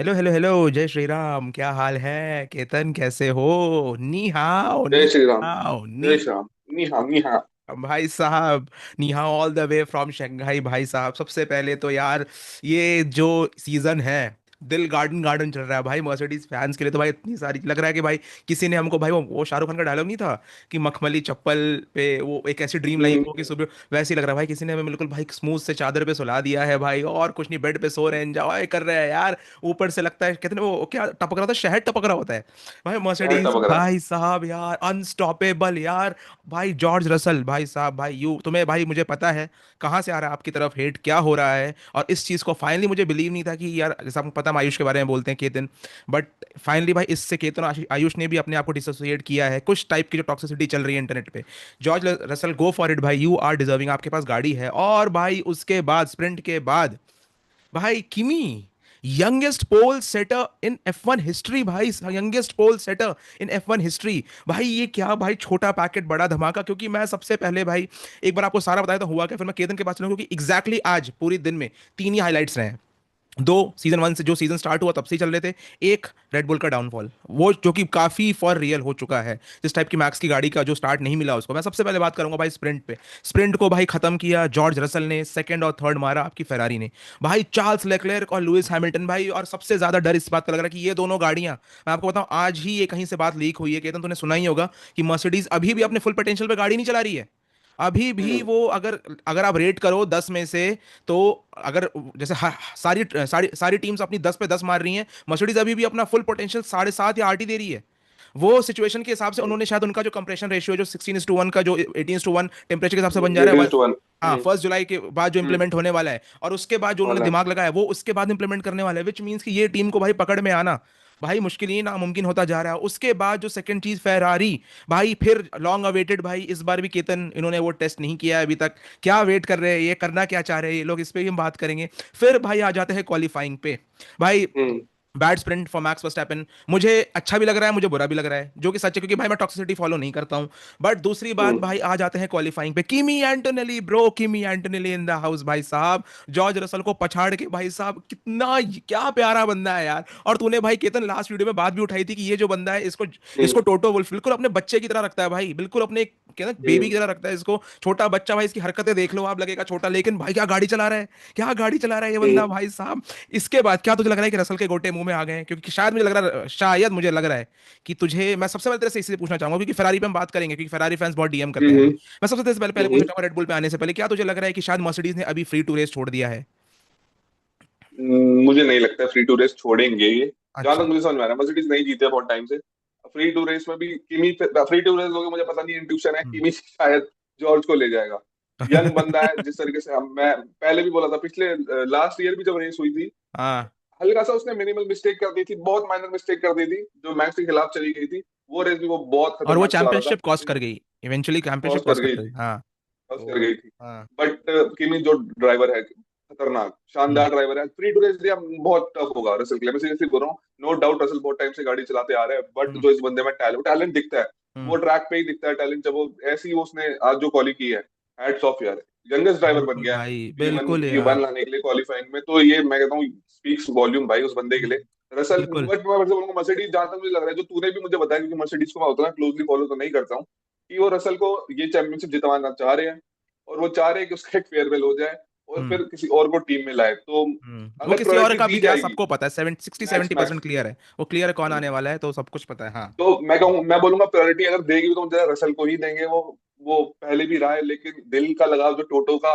Hello hello hello, जय श्री राम। क्या हाल है केतन, कैसे हो? नी हाओ जय नी श्री राम। हाओ जय नी। श्री राम। नी हाँ नी हाँ। भाई साहब, नी हाओ all the way from Shanghai. भाई साहब, सबसे पहले तो यार, ये जो सीजन है, दिल गार्डन गार्डन चल रहा है भाई मर्सिडीज फैंस के लिए। तो भाई इतनी सारी लग रहा है कि भाई किसी ने हमको, भाई वो शाहरुख खान का डायलॉग नहीं था कि मखमली चप्पल पे वो एक ऐसी ड्रीम लाइफ हो कि हम्म, सुबह, वैसे ही लग रहा है भाई किसी ने हमें बिल्कुल भाई स्मूथ से चादर पे सुला दिया है भाई, और कुछ नहीं, बेड पे सो रहे हैं, एंजॉय कर रहे हैं यार। ऊपर से लगता है, कहते हैं वो क्या टपक रहा था, शहद टपक रहा होता है भाई। शहर मर्सिडीज टपक रहा है। भाई साहब यार, अनस्टॉपेबल यार। भाई जॉर्ज रसल भाई साहब, भाई यू तुम्हें भाई, मुझे पता है कहाँ से आ रहा है आपकी तरफ हेट, क्या हो रहा है। और इस चीज़ को फाइनली मुझे बिलीव नहीं था कि यार, जैसा आपको पता, हम आयुष के बारे में बोलते हैं केतन, बट फाइनली भाई इससे केतन आयुष ने भी अपने आप को डिसोसिएट किया है कुछ टाइप की जो टॉक्सिसिटी चल रही है इंटरनेट पे। George Russell, go for it भाई, यू आर डिजर्विंग, आपके पास गाड़ी है। और भाई उसके बाद, स्प्रिंट के बाद, भाई किमी, यंगेस्ट पोल सेटर इन F1 हिस्ट्री भाई, यंगेस्ट पोल सेटर इन F1 हिस्ट्री। भाई ये क्या भाई, छोटा पैकेट बड़ा धमाका। क्योंकि मैं सबसे पहले भाई एक बार आपको सारा बताया तो हुआ क्या, फिर मैं केतन के पास चलूंगा, क्योंकि एग्जैक्टली आज पूरी दिन में तीन ही हाइलाइट्स रहे हैं। दो, सीजन वन से, जो सीजन स्टार्ट हुआ तब से ही चल रहे थे। एक, रेडबुल का डाउनफॉल, वो जो कि काफी फॉर रियल हो चुका है। जिस टाइप की मैक्स की गाड़ी का जो स्टार्ट नहीं मिला उसको, मैं सबसे पहले बात करूंगा भाई स्प्रिंट पे। स्प्रिंट को भाई खत्म किया जॉर्ज रसल ने, सेकंड और थर्ड मारा आपकी फेरारी ने। भाई चार्ल्स लेक्लेर्क और लुइस हैमिल्टन भाई, और सबसे ज्यादा डर इस बात का लग रहा है कि ये दोनों गाड़ियां, मैं आपको बताऊं, आज ही ये कहीं से बात लीक हुई है केतन, तूने सुना ही होगा कि मर्सिडीज अभी भी अपने फुल पोटेंशियल पे गाड़ी नहीं चला रही है। अभी भी हम्म, वो, अगर अगर आप रेट करो 10 में से, तो अगर जैसे सारी सारी सारी टीम्स अपनी 10 पे 10 मार रही हैं, मर्सिडीज अभी भी अपना फुल पोटेंशियल 7.5 या 8 ही दे रही है। वो सिचुएशन के हिसाब से हम्म। उन्होंने शायद उनका जो कंप्रेशन रेशियो जो 16:1 का, जो 18:1 टेम्परेचर के हिसाब से बन जा रहा है, 18:1। हाँ, 1 जुलाई के बाद जो हम्म। इंप्लीमेंट होने वाला है, और उसके बाद जो उन्होंने वाला है। दिमाग लगाया वो उसके बाद इंप्लीमेंट करने वाला है, विच मीन्स कि ये टीम को भाई पकड़ में आना भाई मुश्किल ही नामुमकिन होता जा रहा है। उसके बाद जो सेकंड चीज, फेरारी, भाई फिर लॉन्ग अवेटेड भाई, इस बार भी केतन इन्होंने वो टेस्ट नहीं किया है अभी तक। क्या वेट कर रहे हैं, ये करना क्या चाह रहे हैं ये लोग, इस पे भी हम बात करेंगे। फिर भाई आ जाते हैं क्वालिफाइंग पे भाई। Hmm, bad sprint for Max Verstappen, मुझे अच्छा भी लग रहा है, मुझे बुरा भी लग रहा है, जो कि सच है, क्योंकि भाई मैं टॉक्सिसिटी फॉलो नहीं करता हूं। बट दूसरी बात हम्म। भाई, आ जाते हैं क्वालिफाइंग पे। Kimi Antonelli bro, Kimi Antonelli in the house भाई साहब। जॉर्ज रसल को पछाड़ के भाई साहब, कितना क्या प्यारा बंदा है यार। और तूने भाई केतन लास्ट वीडियो में बात भी उठाई थी कि ये जो बंदा है, इसको इसको हम्म, टोटो वुल्फ बिल्कुल अपने बच्चे की तरह रखता है भाई, बिल्कुल अपने कहना बेबी हम्म, की तरह रखता है इसको। छोटा बच्चा भाई, इसकी हरकतें देख लो आप, लगेगा छोटा, लेकिन भाई क्या गाड़ी चला रहा है, क्या गाड़ी चला रहा है ये बंदा हम्म। भाई साहब। इसके बाद क्या तुझे लग रहा है कि रसल के गोटे मुंह में आ गए हैं? क्योंकि शायद मुझे लग रहा है, शायद मुझे लग रहा है कि तुझे, मैं सबसे पहले तेरे से इसलिए पूछना चाहूंगा क्योंकि फेरारी पे हम बात करेंगे, क्योंकि फेरारी फैंस बहुत डीएम करते हैं हमें। हम्म, मैं सबसे तेरे से पहले पहले पूछना हम्म। चाहूंगा, रेडबुल पे आने से पहले, क्या तुझे लग रहा है कि शायद मर्सिडीज ने अभी फ्री टू रेस छोड़ दिया है? मुझे नहीं लगता फ्री टू रेस छोड़ेंगे ये। जहां तक अच्छा। मुझे समझ में आ रहा है, मर्सिडीज नहीं जीते बहुत टाइम से। फ्री टू रेस में भी किमी, फ्री टू रेस लोगे, मुझे पता नहीं, इंट्यूशन है हम्म। किमी शायद जॉर्ज को ले जाएगा। यंग बंदा है, जिस तरीके से हम, मैं पहले भी बोला था, पिछले लास्ट ईयर भी जब रेस हुई थी, हाँ। हल्का सा उसने मिनिमल मिस्टेक कर दी थी, बहुत माइनर मिस्टेक कर दी थी, जो मैक्स के खिलाफ चली गई थी। वो रेस भी वो बहुत और वो खतरनाक चला रहा था, चैंपियनशिप कॉस्ट कर लेकिन गई, इवेंचुअली चैंपियनशिप क्रॉस कर कॉस्ट गई कर गई, थी। हाँ। क्रॉस कर तो गई थी। हाँ। बट किमी जो ड्राइवर है, खतरनाक हम्म। शानदार ड्राइवर है। फ्री टू रेस दिया, बहुत टफ होगा रसल के लिए, मैं सीरियसली बोल रहा हूँ। नो डाउट रसल बहुत टाइम से गाड़ी चलाते आ रहे हैं, बट हम्म। जो इस बंदे में टैलेंट टैलेंट दिखता है, हम्म। वो ट्रैक पे ही दिखता है टैलेंट। जब वो ऐसी ही उसने आज जो क्वाली की है, हैट्स ऑफ यार। यंगेस्ट ड्राइवर बन बिल्कुल गया है भाई, P1 बिल्कुल P1 यार। लाने के लिए क्वालिफाइंग में, तो ये मैं कहता हूँ स्पीक्स वॉल्यूम भाई उस बंदे के लिए। रसल, बिल्कुल। बट मैं वैसे बोलूंगा मर्सिडीज, जहां तक मुझे लग रहा है, जो तूने भी मुझे बताया, क्योंकि मर्सिडीज को मैं उतना क्लोजली फॉलो तो नहीं करता हूँ, कि वो रसल को ये चैंपियनशिप जितवाना चाह रहे हैं। और वो चाह रहे हैं कि उसका एक फेयरवेल हो जाए और हम्म। फिर किसी और को टीम में लाए, तो वो अगर किसी और प्रायोरिटी का भी दी क्या, जाएगी। सबको पता है, 60-70% मैक्स क्लियर है, वो क्लियर है कौन मैक्स आने वाला है, तो सब कुछ पता है, हाँ। तो मैं कहूँ, मैं बोलूंगा प्रायोरिटी अगर देगी भी तो मुझे रसल को ही देंगे। वो पहले भी रहा है, लेकिन दिल का लगाव जो टोटो का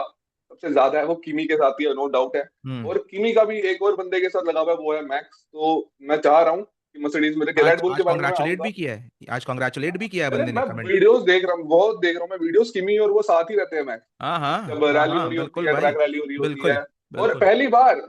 सबसे ज्यादा है, वो किमी के साथ ही है, नो डाउट है। हम्म। और किमी का भी एक और बंदे के साथ लगाव है, वो है मैक्स। तो मैं चाह रहा हूँ कि मर्सिडीज मेरे आज रेड बुल आज के बारे में मैं कॉन्ग्रेचुलेट आऊंगा। भी किया है, आज कॉन्ग्रेचुलेट भी किया है अरे बंदे ने, मैं कमेंट। वीडियोस देख रहा हूँ, बहुत देख रहा हूँ मैं वीडियोस, किमी और वो साथ ही रहते हैं मैक्स। हाँ हाँ जब हाँ रैली हो हाँ, रही होती बिल्कुल है, भाई। ट्रैक रैली हो रही होती बिल्कुल है। और बिल्कुल।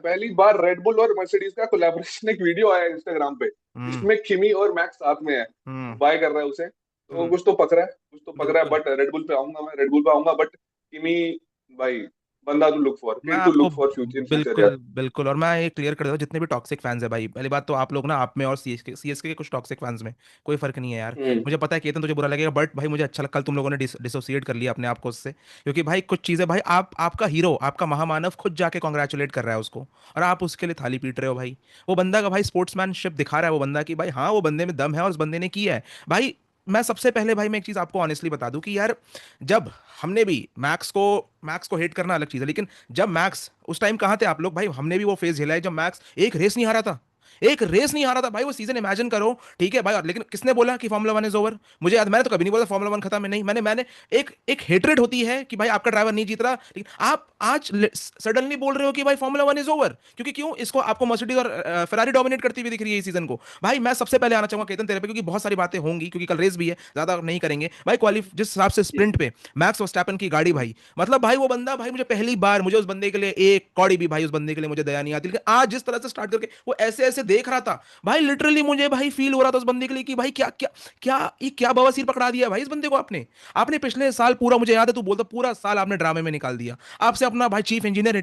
पहली बार रेड बुल और मर्सिडीज का कोलैबोरेशन एक वीडियो आया इंस्टाग्राम पे, हम्म। जिसमें किमी और मैक्स साथ में है। वो हम्म। बाय कर रहा है उसे, तो हम्म। कुछ तो पक रहा है, कुछ तो पक रहा है। बिल्कुल। बट रेड बुल पे आऊंगा, मैं रेड बुल पे आऊंगा, बट किमी भाई, बंदा टू लुक फॉर, मैं किड टू आपको look for future in future बिल्कुल यार। बिल्कुल, और मैं ये क्लियर कर देता हूँ, जितने भी टॉक्सिक फैंस है भाई, पहली बात तो आप लोग ना, आप में और सीएसके के कुछ टॉक्सिक फैंस में कोई फर्क नहीं है यार। हम्म। मुझे पता है केतन तुझे बुरा लगेगा, बट भाई मुझे अच्छा लगा, कल तुम लोगों ने डिसोसिएट कर लिया अपने आप को उससे, क्योंकि भाई कुछ चीजें भाई, आप आपका हीरो, आपका महामानव खुद जाके कॉन्ग्रेचुलेट कर रहा है उसको, और आप उसके लिए थाली पीट रहे हो भाई। वो बंदा का भाई स्पोर्ट्समैनशिप दिखा रहा है वो बंदा, कि भाई हाँ वो बंदे में दम है और उस बंदे ने किया है भाई। मैं सबसे पहले भाई मैं एक चीज आपको ऑनेस्टली बता दूं कि यार, जब हमने भी मैक्स को हेट करना अलग चीज है, लेकिन जब मैक्स उस टाइम कहाँ थे आप लोग भाई, हमने भी वो फेज झेला है जब मैक्स एक रेस नहीं हारा था। एक रेस नहीं हारा था भाई वो सीजन, इमेजिन करो। ठीक है भाई, और लेकिन किसने बोला कि फार्मूला 1 इज ओवर? मुझे याद, मैंने तो कभी नहीं बोला फार्मूला 1 खत्म है, नहीं, मैंने एक एक हेट्रेड होती है कि भाई आपका ड्राइवर नहीं जीत रहा, लेकिन आप आज सडनली बोल रहे हो कि भाई फार्मूला 1 इज ओवर, क्योंकि क्यों इसको आपको मर्सिडीज और फेरारी डोमिनेट करती हुई दिख रही है इस सीजन को। भाई मैं सबसे पहले आना चाहूंगा केतन तेरे पे, क्योंकि बहुत सारी बातें होंगी, क्योंकि कल रेस भी है, ज्यादा नहीं करेंगे भाई। जिस हिसाब से स्प्रिंट पे मैक्स वर्स्टैपन की गाड़ी भाई, मतलब भाई वो बंदा भाई, मुझे पहली बार, मुझे उस बंदे के लिए एक कौड़ी भी भाई, उस बंदे के लिए मुझे दया नहीं आती, लेकिन आज जिस तरह से स्टार्ट करके वो ऐसे ऐसे देख रहा था भाई, लिटरली मुझे भाई फील हो रहा था उस बंदे के लिए कि भाई क्या क्या क्या, ये क्या बवासीर पकड़ा दिया भाई इस बंदे को आपने। आपने पिछले साल पूरा, मुझे याद है तू बोलता, पूरा साल आपने ड्रामे में निकाल दिया। आपसे अपना भाई चीफ इंजीनियर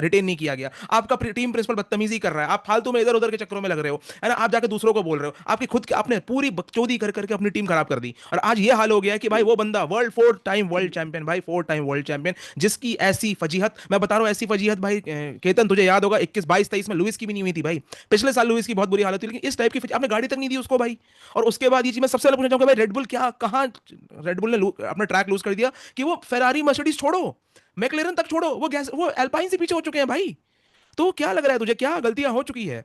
रिटेन नहीं किया गया, आपका टीम प्रिंसिपल बदतमीजी कर रहा है, आप फालतू में इधर उधर के चक्करों में लग रहे हो, है ना, आप जाके दूसरों को बोल रहे हो, आपकी खुद की आपने पूरी बकचोदी कर करके अपनी टीम खराब कर दी, और आज ये हाल हो गया कि भाई वो बंदा वर्ल्ड 4 टाइम वर्ल्ड चैंपियन भाई, 4 टाइम वर्ल्ड चैंपियन, जिसकी ऐसी फजीहत, मैं बता रहा हूँ ऐसी फजीहत भाई, केतन तुझे याद होगा 21 22 23 में लुइस की भी नहीं हुई थी भाई। पिछले साल लुइस की बहुत बुरी हालत थी, लेकिन इस टाइप की आपने गाड़ी तक नहीं दी उसको भाई। और उसके बाद ये चीज मैं सबसे पहले पूछना चाहूंगा भाई, रेडबुल क्या कहाँ, रेडबुल ने अपना ट्रैक लूज कर दिया कि वो फेरारी मर्सिडीज छोड़ो, मैकलेरन तक छोड़ो, वो एल्पाइन से पीछे हो चुके हैं भाई। तो क्या लग रहा है तुझे, क्या गलतियां हो चुकी है?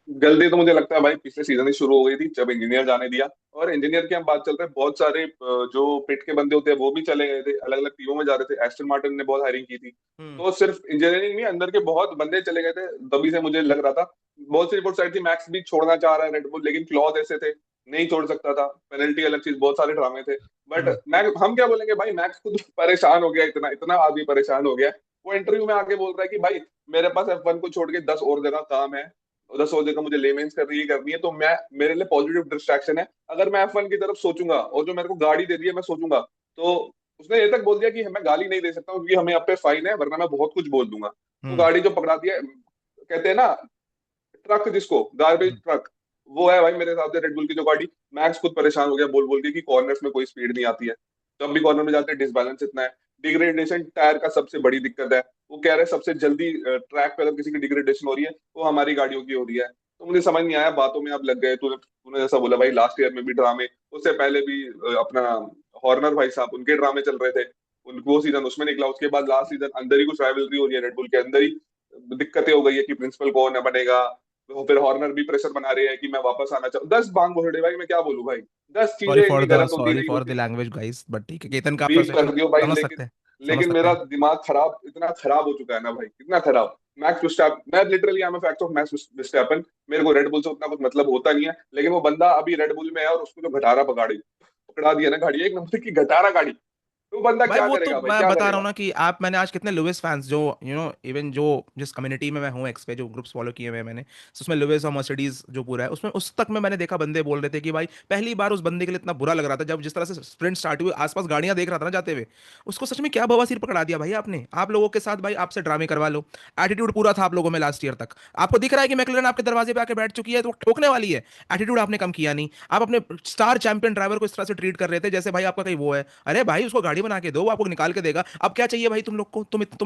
गलती तो मुझे लगता है भाई पिछले सीजन ही शुरू हो गई थी जब इंजीनियर जाने दिया। और इंजीनियर की हम बात चल रहे हैं, बहुत सारे जो पिट के बंदे होते हैं वो भी चले गए थे, अलग अलग टीमों में जा रहे थे, एस्टन मार्टिन ने बहुत हायरिंग की थी। हम्म। तो सिर्फ इंजीनियरिंग नहीं, अंदर के बहुत बंदे चले गए थे, तभी से मुझे लग रहा था। बहुत सी रिपोर्ट आई थी मैक्स भी छोड़ना चाह रहा है रेडबुल, लेकिन क्लॉज ऐसे थे नहीं छोड़ सकता था, पेनल्टी अलग चीज, बहुत सारे ड्रामे थे। बट हम्म। मैं हम क्या बोलेंगे भाई, मैक्स खुद परेशान हो गया, इतना इतना आदमी परेशान हो गया। वो इंटरव्यू में आके बोल रहा है कि भाई मेरे पास F1 को छोड़ के 10 और जगह काम है, 10 और जगह मुझे लेमेंस करनी है, तो मैं, मेरे लिए पॉजिटिव डिस्ट्रैक्शन है अगर मैं F1 की तरफ सोचूंगा, और जो मेरे को गाड़ी दे दी है मैं सोचूंगा। तो उसने ये तक बोल दिया कि मैं गाली नहीं दे सकता हूँ क्योंकि हमें यहाँ पे फाइन है, वरना मैं बहुत कुछ बोल दूंगा। तो हम्म। गाड़ी जो पकड़ा दिया, कहते हैं ना ट्रक जिसको, गार्बेज हम्म। ट्रक, वो है भाई मेरे हिसाब से रेडबुल की जो गाड़ी। मैक्स खुद परेशान हो गया बोल बोल के कि कॉर्नर्स में कोई स्पीड नहीं आती है, जब भी कॉर्नर में जाते हैं डिसबैलेंस इतना है। डिग्रेडेशन टायर का सबसे बड़ी दिक्कत है। वो कह रहे हैं सबसे जल्दी ट्रैक पे अगर किसी की डिग्रेडेशन हो रही है वो हमारी गाड़ियों की हो रही है। तो मुझे समझ नहीं आया, बातों में आप लग गए। तूने तूने जैसा बोला भाई, लास्ट ईयर में भी ड्रामे, उससे पहले भी अपना हॉर्नर भाई साहब उनके ड्रामे चल रहे थे, उनको वो सीजन उसमें निकला। उसके बाद लास्ट सीजन अंदर ही कुछ राइवलरी हो रही है रेडबुल के अंदर ही, दिक्कतें हो गई है कि प्रिंसिपल कौन है बनेगा। तो फिर हॉर्नर भी प्रेशर बना रहे हैं कि मैं वापस आना चाहूँ, 10 बांग भोसड़े भाई, मैं क्या बोलूं भाई। 10 चीजें इतनी गलत होती सॉरी नहीं फॉर द होती। लैंग्वेज गाइस, बट ठीक है, केतन का बीप फ्रस्ट्रेशन कर दियो भाई, समझ लेकिन सकते हैं, समझ लेकिन सकते मेरा हैं। दिमाग खराब, इतना खराब हो चुका है ना भाई, इतना खराब। मैक्स विस्टैपन, मैं literally I am fact of Max Verstappen. मेरे को रेडबुल से उतना कुछ मतलब होता नहीं है, लेकिन वो बंदा अभी रेडबुल में है और उसको जो घटारा पकड़ी पकड़ा दिया ना गाड़ी, एक नंबर की घटारा गाड़ी। तो बंदा भाई क्या वो तो करेगा भाई, मैं क्या बता रहा हूँ करेगा। ना कि आप, मैंने आज कितने लुइस फैंस जो इवन जो जिस कम्युनिटी में मैं हूँ, एक्स पे जो ग्रुप्स फॉलो किए हुए हैं मैंने, तो उसमें लुइस और मर्सिडीज जो पूरा है उसमें, उस तक में मैंने देखा बंदे बोल रहे थे कि भाई पहली बार उस बंदे के लिए इतना बुरा लग रहा था जब जिस तरह से स्प्रिंट स्टार्ट हुई, आसपास गाड़ियां देख रहा था ना जाते हुए, उसको सच में क्या बवासीर पकड़ा दिया भाई आपने, आप लोगों के साथ भाई, आपसे ड्रामे करवा लो। एटीट्यूड पूरा था आप लोगों में लास्ट ईयर तक, आपको दिख रहा है कि मैकलेरन आपके दरवाजे पे आके बैठ चुकी है तो वो ठोकने वाली है। एटीट्यूड आपने कम किया नहीं, आप अपने स्टार चैंपियन ड्राइवर को इस तरह से ट्रीट कर रहे थे जैसे भाई आपका कहीं वो है। अरे भाई उसको गाड़ी बना के दो, वो आपको निकाल के देगा। अब क्या चाहिए भाई तुम लोग को,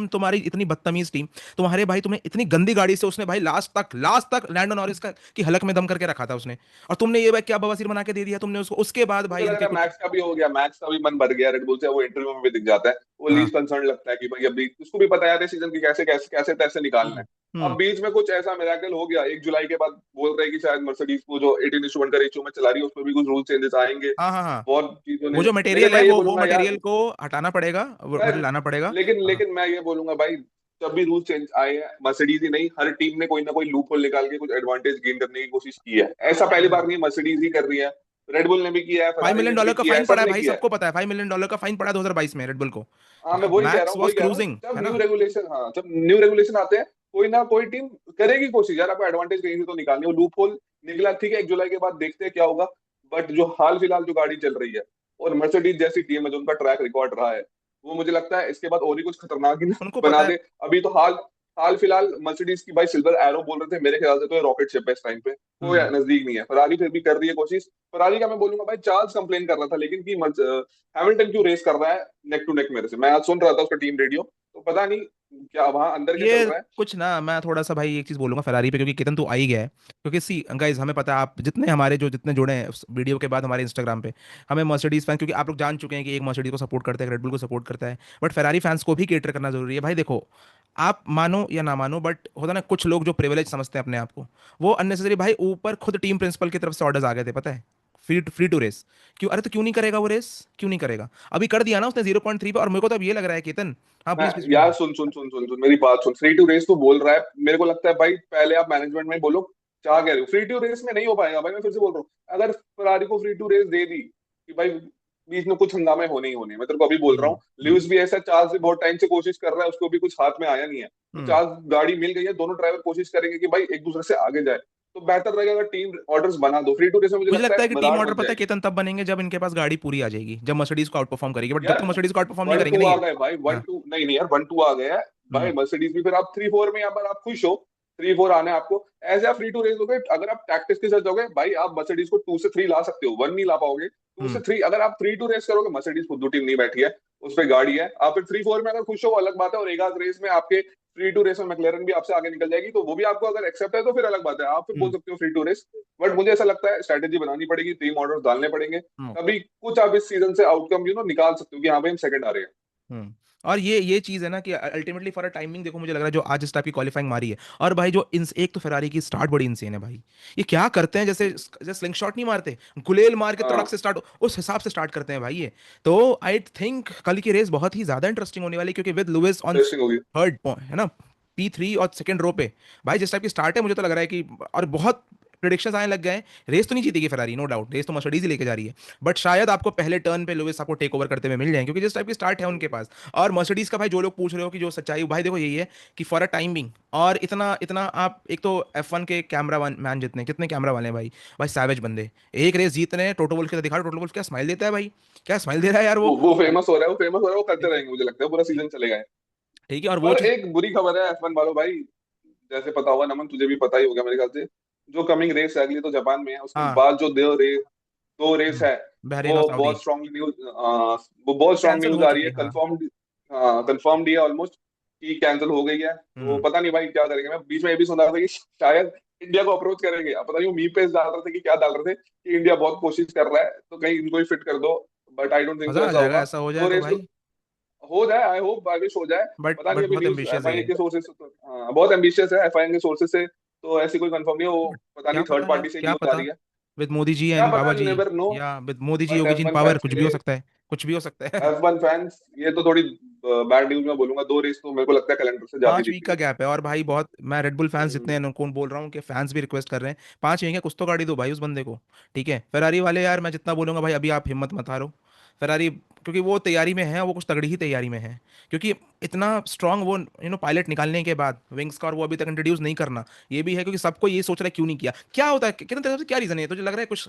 तुम्हारी इतनी बदतमीज टीम, तुम्हारे भाई तुम्हें इतनी गंदी गाड़ी से उसने भाई लास्ट तक लैंडो नॉरिस का की हलक में दम करके रखा था उसने, और तुमने ये भाई क्या बवासीर बना के दे दिया तुमने उसको, उसके बाद मुझे भाई लग इनके रहा है कुछ। मैक्स का भी हो गया, मैक्स का भी मन भर गया रेडबुल से, वो इंटरव्यू में भी दिख जाता है। वो हाँ। लीज कंसर्न लगता है कि भाई अभी उसको भी पता है सीजन की कैसे कैसे कैसे तैसे निकालना हम्म। है। अब हम्म। बीच में कुछ ऐसा मिराकल हो गया 1 जुलाई के बाद, बोल रहे हैं कि शायद मर्सिडीज को जो 18:1 का रेशियो में चला रही है उस पर भी कुछ रूल चेंजेस आएंगे। हाँ हाँ हाँ। बहुत चीजों ने, वो जो लेकिन मटेरियल है मैं ये वो बोलूंगा यार, मटेरियल को हटाना पड़ेगा, वो मैं मटेरियल लाना पड़ेगा। लेकिन हाँ। लेकिन मैं ये बोलूंगा भाई, जब भी रूल चेंज आए हैं, मर्सिडीज ही नहीं हर टीम ने कोई ना कोई लूप होल निकाल के कुछ एडवांटेज गेन करने की कोशिश की है। ऐसा पहली बार हम्म। नहीं, मर्सिडीज ही कर रही है, रेडबुल ने भी किया है, फाइव फरारी मिलियन ने भी डॉलर का किया है, फाइन पड़ा है सबने भाई, किया है। सबको पता है, $5 मिलियन का फाइन पड़ा है 2022 में रेडबुल को। हाँ मैं वही कह रहा मैक्स हूँ, वॉज वही कह रहा हूँ, क्रूजिंग, जब है न्यू ना। रेगुलेशन, हाँ जब न्यू रेगुलेशन आते हैं, कोई टीम करेगी कोशिश यार आपको एडवांटेज कहीं से तो निकालनी। वो लूप होल निकला ठीक है 1 जुलाई के बाद, देखते हैं क्या होगा। बट जो हाल फिलहाल जो गाड़ी चल रही है, और मर्सिडीज जैसी टीम है जो उनका ट्रैक रिकॉर्ड रहा है, वो मुझे लगता है इसके बाद और ही कुछ खतरनाक ही ना उनको बना पता है। दे। अभी तो हाल हाल फिलहाल मर्सिडीज की भाई सिल्वर एरो बोल रहे थे, मेरे ख्याल से तो ये रॉकेट शिप है इस टाइम पे, कोई हम्म। नजदीक नहीं है। फरारी फिर भी कर रही है कोशिश। फरारी का मैं बोलूंगा भाई, चार्ल्स कंप्लेन कर रहा था लेकिन कि हैमिल्टन क्यों रेस कर रहा है नेक टू नेक मेरे से। मैं आज सुन रहा था उसका टीम रेडियो, तो पता नहीं क्या वहां अंदर क्या चल ये रहा है। कुछ ना, मैं थोड़ा सा भाई एक चीज बोलूंगा फरारी पे, क्योंकि केतन तो आ ही गया है। क्योंकि सी गाइज, हमें पता है आप जितने हमारे जो जितने जुड़े हैं उस वीडियो के बाद हमारे इंस्टाग्राम पे, हमें मर्सिडीज फैन, क्योंकि आप लोग जान चुके हैं कि एक मर्सिडीज को सपोर्ट करता है, एक रेडबुल को सपोर्ट करता है, बट फेरारी फैंस को भी केटर करना जरूरी है भाई। देखो, आप मानो या ना मानो, बट होता ना कुछ लोग जो प्रिविलेज समझते हैं अपने आप को, वो अननेसेसरी भाई ऊपर खुद टीम प्रिंसिपल की तरफ से ऑर्डर्स आ गए थे, पता है, फ्री फ्री टू रेस। क्यों? अरे तो क्यों नहीं करेगा वो रेस? क्यों नहीं करेगा? अभी कर दिया ना उसने 0.3 पे, और मेरे को तो अब ये लग रहा है केतन। हाँ मैं प्लीज प्लीज यार प्लीज। सुन मेरी बात सुन। फ्री टू रेस तो बोल रहा है, मेरे को लगता है भाई पहले आप मैनेजमेंट में बोलो क्या कह रहे हो। फ्री टू रेस में नहीं हो पाएगा भाई, मैं फिर से बोल रहा हूँ। अगर फरारी को फ्री टू रेस दे दी कि भाई बीच में कुछ हंगामे होने ही होने हैं, मैं तेरे को अभी बोल रहा हम्म। हूँ। हम्म। ल्यूइस भी ऐसा, चार्ल्स भी बहुत टाइम से कोशिश कर रहा है, उसको भी कुछ हाथ में आया नहीं है। तो हम्म। चार्ल्स गाड़ी मिल गई है, दोनों ड्राइवर कोशिश करेंगे कि भाई एक दूसरे से आगे जाए, तो बेहतर रहेगा अगर टीम ऑर्डर्स बना दो। फ्री टू रेस में मुझे मुझे लगता लगता है है कि टीम मदार ऑर्डर मच पता है जाएगी। केतन तब बनेंगे जब इनके पास गाड़ी पूरी आ जाएगी, जब मर्सिडीज को आउट परफॉर्म करेगी, बट जब यार तक मर्सिडीज को आउट परफॉर्म नहीं वन करेंगे टू ना आ ये। गए भाई, वन हाँ। टू नहीं नहीं यार, वन टू आ गया है भाई। हम्म। मर्सिडीज भी फिर आप 3-4 में यहाँ पर आप खुश हो। 3-4 आने आपको एज आप फ्री टू रेस हो गए। अगर आप टैक्टिस के साथ जाओगे भाई, आप मर्सिडीज को 2 से 3 ला सकते हो, वन नहीं ला पाओगे। टू से हम्म। थ्री अगर आप 3-2 रेस करोगे, मर्सिडीज खुद दो टीम नहीं बैठी है, उस पर गाड़ी है। आप फिर 3-4 में अगर खुश हो वो अलग बात है, और एक आध रेस में आपके फ्री टू रेस में मैक्लेरन भी आपसे आगे निकल जाएगी, तो वो भी आपको अगर एक्सेप्ट है तो फिर अलग बात है, आप फिर बोल हम्म। सकते हो फ्री टू रेस। बट मुझे ऐसा लगता है स्ट्रेटेजी बनानी पड़ेगी, टीम ऑर्डर डालने पड़ेंगे, हम्म। तभी कुछ आप इस सीजन से आउटकम निकाल सकते हो कि हाँ भाई हम सेकंड आ रहे हैं। हम्म। और ये चीज है ना कि अल्टीमेटली फॉर अ टाइमिंग, देखो मुझे लग रहा है जो आज इस टाइप की क्वालिफाइंग मारी है, और भाई जो इन एक तो फेरारी की स्टार्ट बड़ी इंसेन है भाई। ये क्या करते हैं, जैसे जैसे स्लिंग शॉट नहीं मारते, गुलेल मार के तड़क हाँ, से स्टार्ट, उस हिसाब से स्टार्ट करते हैं भाई ये। तो आई थिंक कल की रेस बहुत ही ज्यादा इंटरेस्टिंग होने वाली है, क्योंकि विद लुइस ऑन इंटरेस्टिंग होगी। थर्ड है ना, P3 और सेकंड रो पे, भाई जिस टाइप की स्टार्ट है, मुझे तो लग रहा है कि, और बहुत प्रिडिक्शंस आने लग गए हैं। रेस तो नहीं जीतेगी फेरारी, नो डाउट, रेस तो मर्सिडीज ही लेके जा रही है, बट शायद आपको पहले टर्न पे लुइस आपको टेक ओवर करते हुए मिल जाए, क्योंकि जिस टाइप की स्टार्ट है उनके पास। और मर्सिडीज का भाई, जो लोग पूछ रहे हो कि जो सच्चाई, भाई देखो यही है कि फॉर अ टाइमिंग, और इतना इतना आप एक तो F1 के कैमरा मैन जितने कितने कैमरा वाले हैं भाई, भाई सैवेज बंदे, एक रेस जीत रहे हैं, टोटो वोल्फ के दिखा, टोटो वोल्फ क्या स्माइल देता है भाई, क्या स्माइल दे रहा है यार वो। वो फेमस हो रहा है, वो फेमस हो रहा है, वो करते ठीक है। रहेंगे, मुझे लगता है पूरा ठीक। सीजन चलेगा ये। ठीक है, और वो पर चीज। एक बुरी खबर है F1 वालों भाई, जैसे पता होगा नमन, तुझे भी पता ही होगा मेरे ख्याल से। जो कमिंग रेस है अगली, तो जापान में है, उसके हाँ। बाद जो दो रेस है, बहरीन और वो सऊदी। बहुत स्ट्रांगली न्यूज वो बहुत वो स्ट्रांग कैंसिल न्यूज हो आ रही है, चुकी, हाँ। कंफर्म्ड। हाँ कंफर्म्ड ही है ऑलमोस्ट कि कैंसिल हो गई है। तो हम्म। पता नहीं भाई क्या करेंगे। मैं बीच में ये भी सुन रहा था कि शायद इंडिया को अप्रोच करेंगे। अब पता नहीं वो मीम पे डाल रहे थे कि क्या डाल रहे थे कि इंडिया बहुत कोशिश कर रहा है, तो कहीं इनको ही फिट कर दो। बट आई डोंट थिंक मजा तो आ ऐसा जाएगा होगा। ऐसा हो जाए दो तो रेस भाई। हो जाए, आई होप, आई विश हो जाए। पता नहीं बट अभी बहुत न्यूज एम्बिशियस है एफआईए ये। के सोर्सेस से तो, हाँ, बहुत एम्बिशियस है एफआईए के सोर्सेस से। तो ऐसी कोई कंफर्म नहीं है वो, बट पता क्या नहीं पता थर्ड यार, पार्टी से क्या न्यूज आ पता, रही है। विद मोदी जी क्या एंड पता, बाबा जी, नेवर नो। या विद मोदी जी बट योगी एफ जी इन वन पावर, फैंस कुछ के भी हो लिए, सकता है। कुछ भी हो सकता है। F1 फैंस, ये तो थोड़ी बैड न्यूज में बोलूंगा। 2 रेस तो मेरे को लगता है कैलेंडर से ज्यादा 5 वीक दिख रही का है। गैप है, और भाई बहुत, मैं रेडबुल फैंस जितने हम्म। हैं उनको बोल रहा हूँ कि फैंस भी रिक्वेस्ट कर रहे हैं, 5 वीक है, कुछ तो गाड़ी दो भाई उस बंदे को। ठीक है, फेरारी वाले यार, मैं जितना बोलूंगा भाई, अभी आप हिम्मत मत हारो। फेरारी, क्योंकि वो तैयारी में है, वो कुछ तगड़ी ही तैयारी में है, क्योंकि इतना स्ट्रांग वो पायलट निकालने के बाद विंग्स का, और वो अभी तक इंट्रोड्यूस नहीं करना, ये भी है, क्योंकि सबको ये सोच रहा है क्यों नहीं किया, क्या होता है, कितना तेरे से क्या रीजन है, तुझे लग रहा है कुछ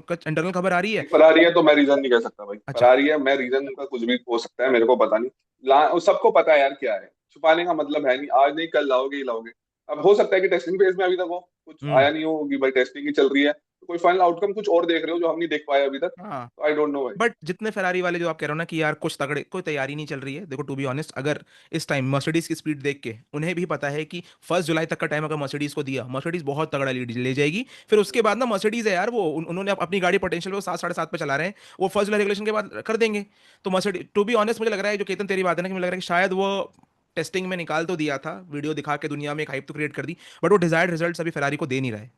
कुछ इंटरनल खबर आ रही है? फरारी है तो मैं रीजन नहीं कह सकता भाई। अच्छा। फरारी है, मैं रीजन का कुछ भी हो सकता है, मेरे को पता नहीं। सबको पता है यार क्या है, छुपाने का मतलब है नहीं। आज नहीं कल लाओगे ही लाओगे। अब हो सकता है कि टेस्टिंग फेज में अभी तक वो कुछ हम्म। आया नहीं हो कि भाई टेस्टिंग ही चल रही है, तो कोई फाइनल आउटकम कुछ और देख रहे हो जो हम नहीं देख पाए अभी तक। हाँ। तो आई डोंट नो भाई। बट जितने फेरारी वाले जो आप कह रहे हो ना कि यार कुछ तगड़े, कोई तैयारी नहीं चल रही है, देखो टू बी ऑनेस्ट, अगर इस टाइम मर्सिडीज की स्पीड देख के उन्हें भी पता है कि 1 जुलाई तक का टाइम अगर मर्सिडीज को दिया, मर्सिडीज बहुत तगड़ा लीड ले जाएगी। फिर उसके बाद ना, मर्सिडीज है यार, वो उन्होंने अपनी गाड़ी पोटेंशियल वो 7 साढ़े 7 पे चला रहे हैं, वो 1 जुलाई रेगुलेशन के बाद कर देंगे। तो मर्सिडीज, टू बी ऑनेस्ट, मुझे लग रहा है जो केतन तेरी बात है ना, कि मुझे लग रहा है कि शायद वो टेस्टिंग में निकाल तो दिया था, वीडियो दिखा के दुनिया में एक हाइप तो क्रिएट कर दी, बट वो डिजायर्ड रिजल्ट्स अभी फेरारी को दे नहीं रहा है।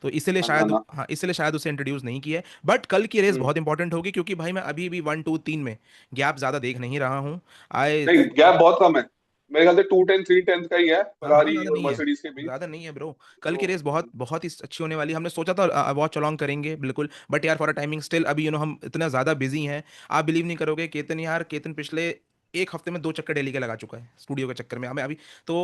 तो इसलिए ना ना शायद, ना। हाँ इसलिए शायद उसे इंट्रोड्यूस नहीं किया है। बट कल की रेस हम्म। बहुत इंपॉर्टेंट होगी, क्योंकि भाई मैं अभी भी 1 2 3 में गैप ज्यादा देख नहीं रहा हूँ। आई नहीं, थिंक। गैप बहुत कम है। मेरे ख्याल से 2-10 3 10 का ही है हाँ हाँ, फरारी ज्यादा और नहीं है, मर्सिडीज के बीच। ज्यादा नहीं है ब्रो। कल की तो रेस बहुत बहुत ही अच्छी होने वाली है। हमने सोचा था वॉच अलॉन्ग करेंगे बिल्कुल, बट यार फॉर अ टाइमिंग स्टिल, अभी हम इतना ज्यादा बिजी हैं। आप बिलीव नहीं करोगे, केतन पिछले 1 हफ्ते में 2 चक्कर दिल्ली के लगा चुका है स्टूडियो के चक्कर में, हमें अभी। तो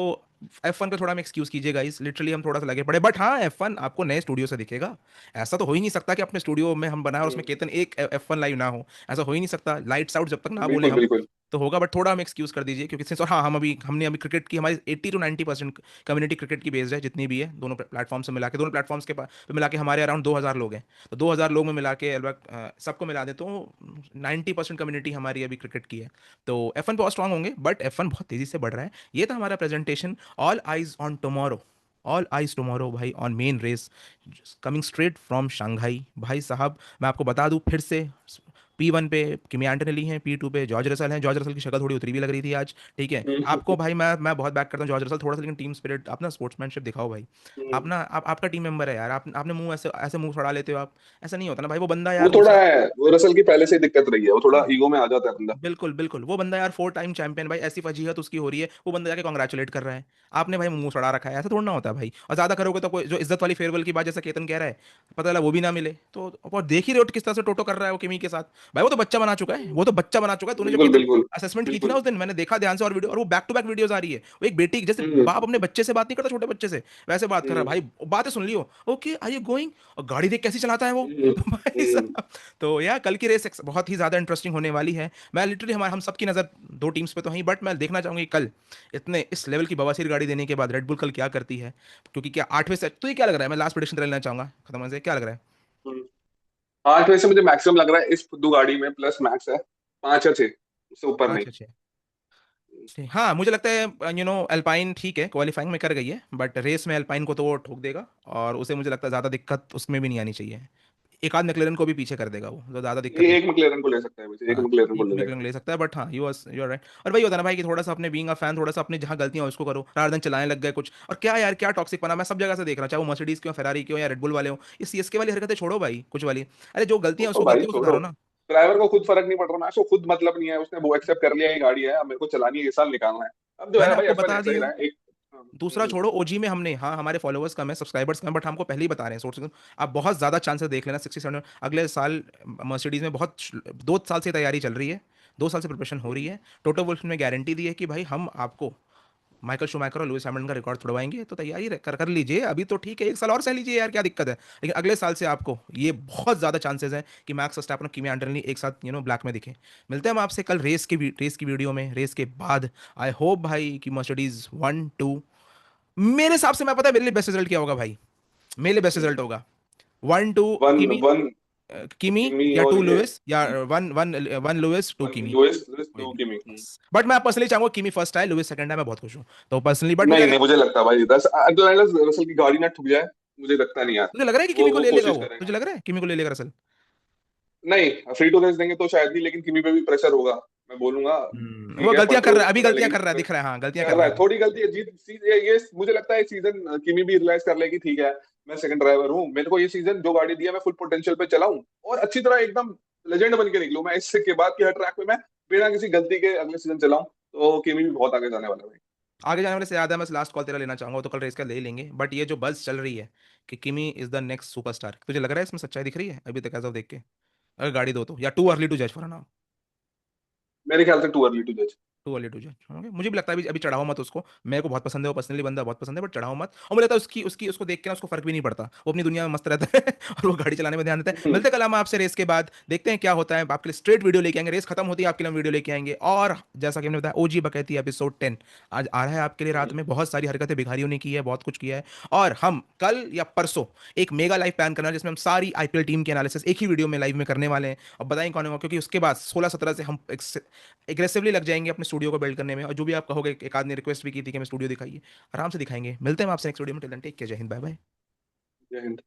F1 का थोड़ा हम एक्सक्यूज कीजिए गाइस, लिटरली हम थोड़ा सा लगे पड़े, बट हाँ F1 आपको नए स्टूडियो से दिखेगा। ऐसा तो हो ही नहीं सकता कि अपने स्टूडियो में हम बनाए और उसमें हम्म, केतन एक F1 लाइव ना हो। ऐसा हो ही नहीं सकता, लाइट्स आउट जब तक ना बोले बिल्कुल हम। बिल्कुल। तो होगा, बट थोड़ा हम एक्सक्यूज कर दीजिए, क्योंकि सिंस, और हाँ, हमने अभी क्रिकेट की हमारी 80 to 90% कम्युनिटी क्रिकेट की बेस्ड है, जितनी भी है दोनों प्लेटफॉर्म से मिला के, दोनों प्लेटफॉर्म्स पे मिला के हमारे अराउंड 2000 लोग हैं। तो 2000 लोग में मिला के लगभग सबको मिला दे तो 90% कम्युनिटी हमारी अभी क्रिकेट की है। तो F1 बहुत स्ट्रांग होंगे, बट F1 बहुत तेजी से बढ़ रहा है। ये था हमारा presentation. All eyes on tomorrow, all eyes tomorrow भाई, on main race coming straight from Shanghai भाई साहब। मैं आपको बता दूं फिर से, P1 पे किमी एंटनेली हैं, P2 पे जॉर्ज रसल हैं। जॉर्ज रसल की शक्ल थोड़ी उतरी भी लग रही थी आज, ठीक है। आपको हम्म, भाई मैं बहुत बैक करता हूँ जॉर्ज रसल थोड़ा सा, लेकिन टीम स्पिरिट, आप ना स्पोर्ट्समैनशिप दिखाओ भाई। आप हम्म। ना, आपका टीम मेंबर है यार, आपने मुंह ऐसे ऐसे मुंह फड़ा लेते हो आप। ऐसा नहीं होता ना भाई, वो बंदा वो यार थोड़ा दूसरा। है, वो रसल की पहले से ही दिक्कत रही है, वो थोड़ा हाँ, ईगो में आ जाता है बंदा। बिल्कुल बिल्कुल, वो बंदा यार 4 टाइम चैंपियन भाई, ऐसी फजीहत उसकी हो रही है, वो बंदा जाके कांग्रेचुलेट कर रहा है। आपने भाई मुंह सड़ा रखा है, ऐसा थोड़ा ना होता है भाई। और ज्यादा करोगे तो कोई जो इज्जत वाली फेयरवेल की बात जैसा केतन कह रहा है, पता चला वो भी ना मिले तो। और देख ही रहे हो किस तरह से टोटो कर रहा है वो किमी के साथ। भाई वो तो बच्चा बना चुका है, वो तो बच्चा बना चुका है। तूने जो बिल्कुल किमी बिल्कुल असेसमेंट की थी ना बिल्कुल। उस दिन, मैंने देखा ध्यान से, और वीडियो, और वो बैक टू बैक वीडियोस आ रही है, वो एक बेटी जैसे हम्म बाप अपने बच्चे से बात नहीं करता, छोटे बच्चे से वैसे बात कर रहा है हम्म भाई। बातें सुन लियो, ओके आर यू गोइंग, और गाड़ी देख कैसी चलाता है वो। हम्म भाई हम्म। साहब। तो यार कल की रेस बहुत ही ज्यादा इंटरेस्टिंग होने वाली है। मैं लिटरली, हमारे हम सबकी नज़र दो टीम्स पे तो ही, बट मैं देखना चाहूंगी कल इतने इस लेवल की बवासीर गाड़ी देने के बाद रेड बुल कल क्या करती है। क्योंकि क्या 8वें से, तो ये क्या लग रहा है, मैं लास्ट प्रेडिक्शन लेना चाहूंगा खत्म होने से, क्या लग रहा है। हम्म। 8 में से मुझे मैक्सिमम लग रहा है इस दो गाड़ी में प्लस मैक्स है 5 या 6, उससे ऊपर नहीं। 5 या 6। ठीक, हाँ मुझे लगता है अल्पाइन ठीक है, क्वालिफाइंग में कर गई है, बट रेस में अल्पाइन को तो वो ठोक देगा। और उसे मुझे लगता है ज़्यादा दिक्कत उसमें भी नहीं आनी चाहिए। एक आध मैकलेरन को भी पीछे कर देगा वो, तो ज़्यादा दिक्कत ये नहीं। एक मैकलेरन को ले सकता है मुझे, एक हाँ, मैकलेरन को एक ले लेगा। मैकलेरन ले सकता है, बट हाँ यू आर राइट। और वही होता है ना भाई, कि थोड़ा सा अपने बीइंग अ फैन, थोड़ा सा अपने जहाँ गलतियां हो उसको करो, रादर देन चलाने लग गए कुछ। और क्या यार, क्या टॉक्सिक बना, मैं सब जगह से देख रहा हूँ, चाहे वो मर्सिडीज क्यों, फेरारी क्यों, या रेडबुल वाले हो, इस सीएसके वाली हरकतें छोड़ो भाई, कुछ वाली। अरे जो गलतियां, छोड़ो उसको भाई गलतियों को छोड़ो। सुधारो ना। ड्राइवर को खुद फर्क नहीं पड़ रहा ना, उसको खुद मतलब नहीं है, उसने वो एक्सेप्ट कर लिया ये गाड़ी है, अब मेरे को चलानी है, ये साल निकालना है। अब जो मैंने है भाई आपको अपन बता ऐसा ही दिया। रहा है एक। हाँ, दूसरा छोड़ो, ओजी में हमने, हाँ हमारे फॉलोअर्स कम है, सब्सक्राइबर्स कम है, बट हमको पहले ही बता रहे हैं सोर्स। आप बहुत ज़्यादा चांसेस देख लेना, 67 अगले साल मर्सिडीज में बहुत 2 साल से तैयारी चल रही है, 2 साल से प्रिपरेशन हो रही हम्म, है। टोटो वुल्फ ने गारंटी दी है कि भाई हम आपको माइकल शूमैकर और लुइस हैमिल्टन का रिकॉर्ड तोड़वाएंगे, तो तैयारी कर लीजिए। अभी तो ठीक है, एक साल और सह लीजिए यार, क्या दिक्कत है। लेकिन अगले साल से आपको ये बहुत ज़्यादा चांसेस हैं कि मैक्स वर्स्टैपन और किमी एंटरली एक साथ ब्लैक में दिखे। मिलते हैं हम आपसे कल रेस की वीडियो में, रेस के बाद। आई होप भाई कि मर्सिडीज 1-2, मेरे हिसाब से, मैं पता है मेरे लिए बेस्ट रिजल्ट क्या होगा भाई, मेरे लिए बेस्ट हम्म। रिजल्ट होगा 1-2 वन किमी, वन किमी, किमी या और टू ये लुइस, या one one one Louis, two one किमी। लुइस कोई टू भी, किमी। बट मैं पर्सनली चाहूंगा किमी फर्स्ट आए, लुइस सेकंड आए, मैं बहुत खुश हूँ तो पर्सनली। बट मुझे नहीं लग नहीं, मुझे लगता है भाई रसल की गाड़ी ना ठुक जाए, मुझे लगता नहीं यार। तुझे लग रहा है कि किमी वो को वो ले लेगा कोशिश वो, तुझे करेगा। लग रहा है किमी को ले लेगा रसल। नहीं, फ्री टू रेस देंगे तो शायद नहीं, लेकिन किमी पे भी प्रेशर होगा। मैं बोलूंगा ठीक वो है गलतियां कर परसों रहा है, अभी कर रहा है, गलतियां लेकिन कर रहा है, दिख रहा है, हाँ गलतियां कर कर रहा रहा है, है। थोड़ी गलती है ये मुझे लगता है सीजन किमी भी रियलाइज कर लेगी ठीक है, मैं सेकंड ड्राइवर हूँ, मेरे को ये सीजन जो गाड़ी दिया मैं फुल पोटेंशियल पे चलाऊं और अच्छी तरह एकदम लेजेंड बन के निकलूं मैं इससे के बाद की हर ट्रैक पे मैं बिना किसी गलती के अगले सीजन चलाऊं, तो किमी भी बहुत आगे जाने वाला है भाई। आगे जाने वाले से ज्यादा मैं लास्ट कॉल तेरा लेना चाहूंगा, वो तो कल रेस का ले ही लेंगे, बट ये जो बस चल रही है कि किमी इज द नेक्स्ट सुपरस्टार, तुझे लग रहा है इसमें सच्चाई दिख रही है अभी तक एज ऑफ देख के, अगर गाड़ी दो तो, या टू अर्ली टू जज फॉर नाउ। मेरे ख्याल से टू अर्ली टू जज। टू अर्ली टू जज, ओके, मुझे भी लगता है अभी अभी चढ़ाओ मत उसको। मेरे को बहुत पसंद है वो, पर्सनली बंदा बहुत पसंद है, बट चढ़ाओ मत। और मुझे लगता है उसकी उसकी उसको देख के ना उसको फर्क भी नहीं पड़ता, वो अपनी दुनिया में मस्त रहता है और वो गाड़ी चलाने में ध्यान देता है। मिलते हैं कल हम आपसे रेस के बाद, देखते हैं क्या होता है, आपके लिए स्ट्रेट वीडियो लेके आएंगे, रेस खत्म होती है आपके लिए हम वीडियो लेके आएंगे। और जैसा कि हमने बताया, ओजी बकैती एपिसोड 10 आज आ रहा है आपके लिए रात में। बहुत सारी हरकतें भिखारियों ने की है, बहुत कुछ किया है। और हम कल या परसों एक मेगा लाइव प्लान करना है, जिसमें हम सारी आईपीएल टीम के एनालिसिस एक ही वीडियो में लाइव में करने वाले हैं। और बताएं कौन होगा, क्योंकि उसके बाद 16-17 से हम एग्रेसिवली लग जाएंगे अपने स्टूडियो को बिल्ड करने में। और जो भी आप कहोगे, एक आदमी रिक्वेस्ट भी की थी कि हमें स्टूडियो दिखाइए, आराम से दिखाएंगे। मिलते हैं हम आपसे नेक्स्ट वीडियो में, टिल देन टेक केयर, जय हिंद, बाय बाय। जय हिंद।